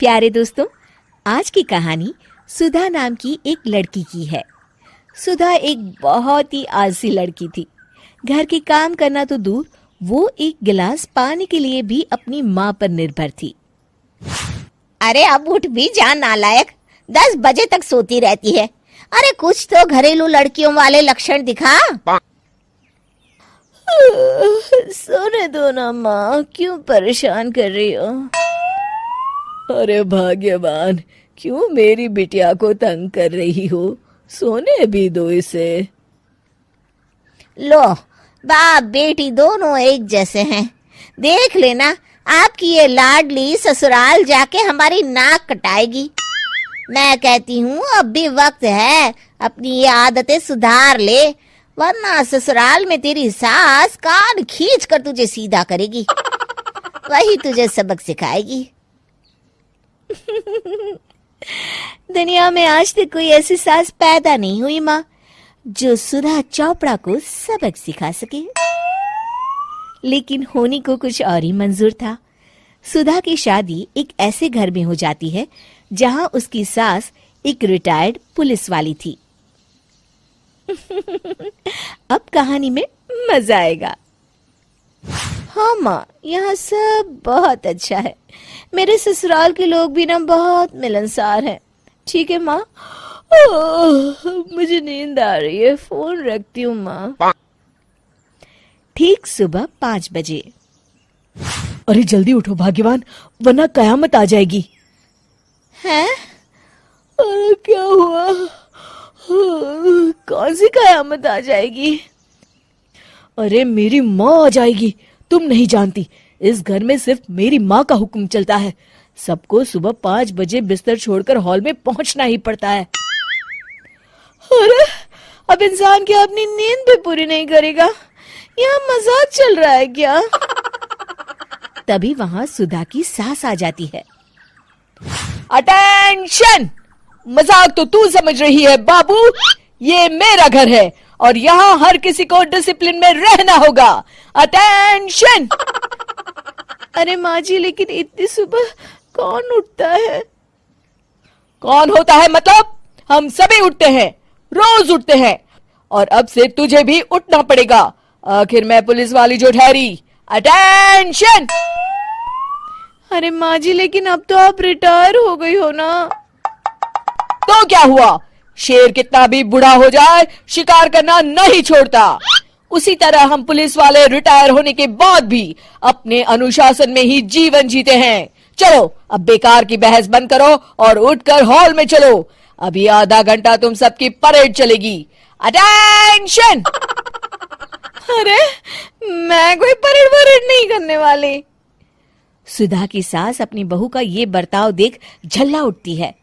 प्यारे दोस्तों, आज की कहानी सुधा नाम की एक लड़की की है। सुधा एक बहुत ही आलसी लड़की थी। घर के काम करना तो दूर, वो एक गिलास पानी के लिए भी अपनी माँ पर निर्भर थी। अरे अब उठ भी जा नालायक, 10 बजे तक सोती रहती है। अरे कुछ तो घरेलू लड़कियों वाले लक्षण दिखा। सोने दो ना माँ, क्यों परेशान कर रही हो? अरे भाग्यवान, क्यों मेरी बिटिया को तंग कर रही हो? सोने भी दो इसे। लो, बाप बेटी दोनों एक जैसे हैं। देख लेना, आपकी ये लाडली ससुराल जाके हमारी नाक कटाएगी। मैं कहती हूँ अब भी वक्त है, अपनी ये आदतें सुधार ले, वरना ससुराल में तेरी सास कान खींच कर तुझे सीधा करेगी। वही तुझे सबक सिखाएगी। दुनिया में आज तक कोई ऐसी सास पैदा नहीं हुई माँ, जो सुधा चोपड़ा को सबक सिखा सके। लेकिन होनी को कुछ और ही मंजूर था। सुधा की शादी एक ऐसे घर में हो जाती है जहां उसकी सास एक रिटायर्ड पुलिस वाली थी। अब कहानी में मजा आएगा। हाँ माँ, यहाँ सब बहुत अच्छा है। मेरे ससुराल के लोग भी ना बहुत मिलनसार हैं। ठीक है माँ, मुझे नींद आ रही है, फोन रखती हूँ माँ। ठीक सुबह 5 बजे। अरे जल्दी उठो भाग्यवान, वरना कयामत आ जाएगी। हैं? अरे क्या हुआ? कौन सी कयामत आ जाएगी? अरे मेरी माँ आ जाएगी। तुम नहीं जानती, इस घर में सिर्फ मेरी माँ का हुक्म चलता है। सबको सुबह 5 बजे बिस्तर छोड़कर हॉल में पहुंचना ही पड़ता है। अरे अब इंसान क्या अपनी नींद भी पूरी नहीं करेगा? यहाँ मजाक चल रहा है क्या? तभी वहां सुधा की सास आ जाती है। अटेंशन! मजाक तो तू समझ रही है बाबू, ये मेरा घर है और यहाँ हर किसी को डिसिप्लिन में रहना होगा। अटेंशन! अरे माँ जी, लेकिन इतनी सुबह कौन उठता है? कौन होता है मतलब? हम सभी उठते हैं, रोज उठते हैं, और अब से तुझे भी उठना पड़ेगा। आखिर मैं पुलिस वाली जो ठहरी। अटेंशन! अरे माँ जी, लेकिन अब तो आप रिटायर हो गई हो ना। तो क्या हुआ? शेर कितना भी बूढ़ा हो जाए, शिकार करना नहीं छोड़ता। उसी तरह हम पुलिस वाले रिटायर होने के बाद भी अपने अनुशासन में ही जीवन जीते हैं। चलो अब बेकार की बहस बंद करो और उठकर हॉल में चलो। अभी आधा घंटा तुम सबकी परेड चलेगी। अटेंशन! अरे मैं कोई परेड नहीं करने वाली। सुधा की सास अपनी बहू का ये बर्ताव देख झल्ला उठती है।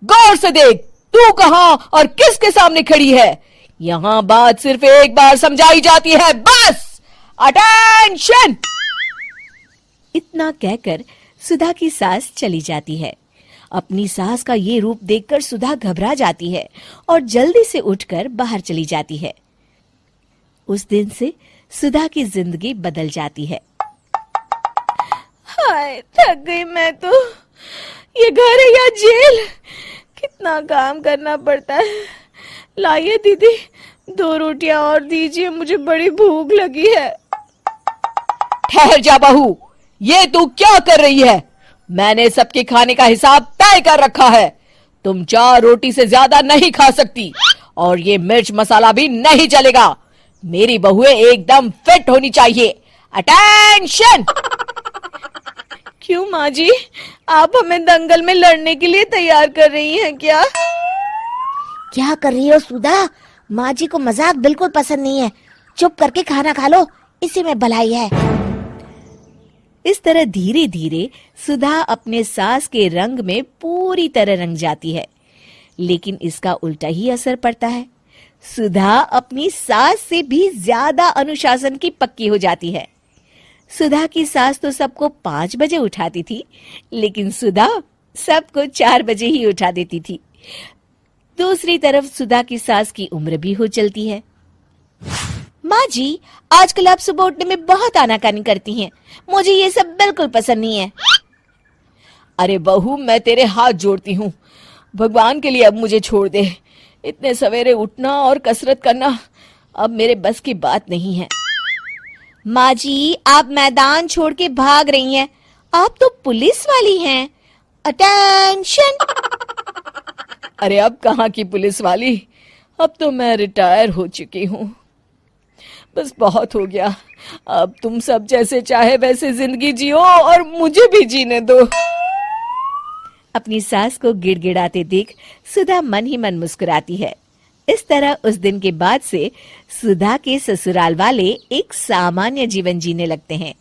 गौर से देख, तू कहां और किसके सामने खड़ी है? यहां बात सिर्फ एक बार समझाई जाती है, बस। अटेंशन! इतना कहकर सुधा की सास चली जाती है। अपनी सास का ये रूप देखकर सुधा घबरा जाती है और जल्दी से उठकर बाहर चली जाती है। उस दिन से सुधा की जिंदगी बदल जाती है। हाय, थक गई मैं तो। ये घर है या जेल? कितना काम करना पड़ता है। लाइए दीदी, 2 रोटियां और दीजिए, मुझे बड़ी भूख लगी है। ठहर जा बहू, ये तू क्या कर रही है? मैंने सबके खाने का हिसाब तय कर रखा है। तुम 4 रोटी से ज्यादा नहीं खा सकती और ये मिर्च मसाला भी नहीं चलेगा। मेरी बहुएं एकदम फिट होनी चाहिए। अटेंशन! क्यों माँ जी, आप हमें दंगल में लड़ने के लिए तैयार कर रही हैं क्या? क्या कर रही हो सुधा? माँ जी को मजाक बिल्कुल पसंद नहीं है। चुप करके खाना खा लो, इसी में भलाई है। इस तरह धीरे धीरे सुधा अपने सास के रंग में पूरी तरह रंग जाती है, लेकिन इसका उल्टा ही असर पड़ता है। सुधा अपनी सास से भी ज्यादा अनुशासन की पक्की हो जाती है। सुधा की सास तो सबको 5 बजे उठाती थी, लेकिन सुधा सबको 4 बजे ही उठा देती थी। दूसरी तरफ सुधा की सास की उम्र भी हो चलती है। माँ जी, आजकल आप सुबह उठने में बहुत आनाकानी करती हैं। मुझे ये सब बिल्कुल पसंद नहीं है। अरे बहू, मैं तेरे हाथ जोड़ती हूँ, भगवान के लिए अब मुझे छोड़ दे। इतने सवेरे उठना और कसरत करना अब मेरे बस की बात नहीं है। माँ जी, आप मैदान छोड़ के भाग रही हैं। आप तो पुलिस वाली हैं। अटेंशन। अरे अब कहाँ की पुलिस वाली, अब तो मैं रिटायर हो चुकी हूँ। बस बहुत हो गया, अब तुम सब जैसे चाहे वैसे जिंदगी जियो और मुझे भी जीने दो। अपनी सास को गिड़गिड़ाते देख सुधा मन ही मन मुस्कुराती है। इस तरह उस दिन के बाद से सुधा के ससुराल वाले एक सामान्य जीवन जीने लगते हैं।